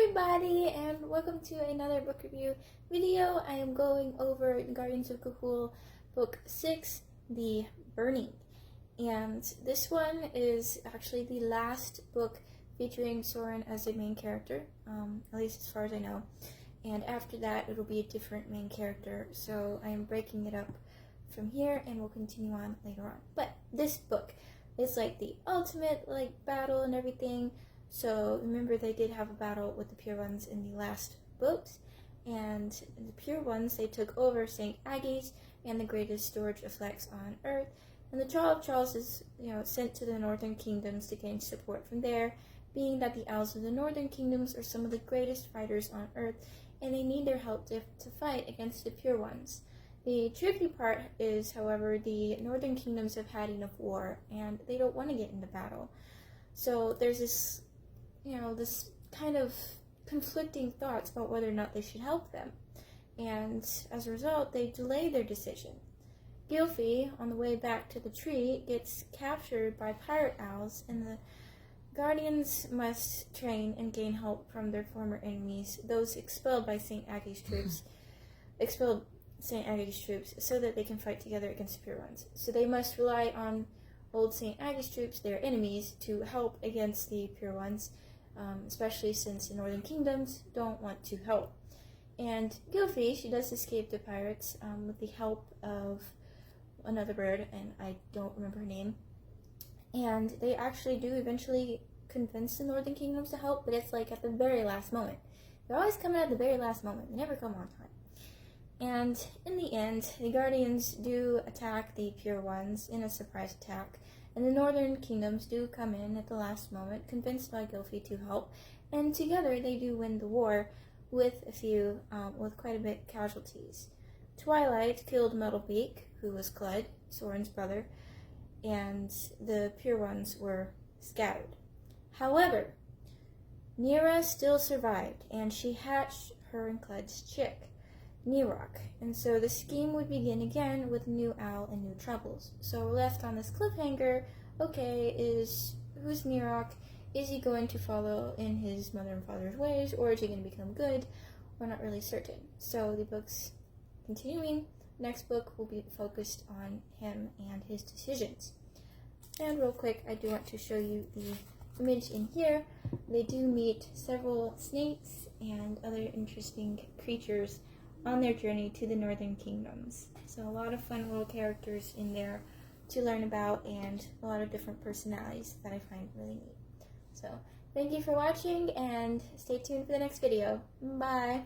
everybody, and welcome to another book review video. I am going over Guardians of GaHoole book 6, The Burning. And this one is actually the last book featuring Soren as the main character, at least as far as I know. And after that, it'll be a different main character, so I am breaking it up from here and we'll continue on later on. But this book is like the ultimate battle and everything. So remember, they did have a battle with the Pure Ones in the last books, and the Pure Ones, they took over St. Aggie's and the greatest storage of flex on Earth, and the Jaw of Charles is sent to the Northern Kingdoms to gain support from there, being that the Owls of the Northern Kingdoms are some of the greatest fighters on Earth, and they need their help to fight against the Pure Ones. The tricky part is, however, the Northern Kingdoms have had enough war, and they don't want to get into battle. So there's this this kind of conflicting thoughts about whether or not they should help them. And as a result, they delay their decision. Gylfi, on the way back to the tree, gets captured by pirate owls, and the Guardians must train and gain help from their former enemies, those expelled by St. Aggie's troops, so that they can fight together against the Pure Ones. So they must rely on old St. Aggie's troops, their enemies, to help against the Pure Ones, especially since the Northern Kingdoms don't want to help. And Gylfi, she does escape the pirates with the help of another bird, and I don't remember her name. And they actually do eventually convince the Northern Kingdoms to help, but it's like at the very last moment. They're always coming at the very last moment. They never come on time. And in the end, the Guardians do attack the Pure Ones in a surprise attack, and the Northern Kingdoms do come in at the last moment, convinced by Gylfi to help, and together they do win the war with quite a bit casualties. Twilight killed Metalbeak, who was Clud, Soren's brother, and the Pure Ones were scattered. However, Nira still survived, and she hatched her and Clud's chick, Nerock, and so the scheme would begin again with new owl and new troubles. So we're left on this cliffhanger. Okay, who's Nerock? Is he going to follow in his mother and father's ways, or is he going to become good? We're not really certain. So the book's continuing. Next book will be focused on him and his decisions. And real quick, I do want to show you the image in here. They do meet several snakes and other interesting creatures on their journey to the Northern Kingdoms. So a lot of fun little characters in there to learn about, and a lot of different personalities that I find really neat. So thank you for watching, and stay tuned for the next video. Bye!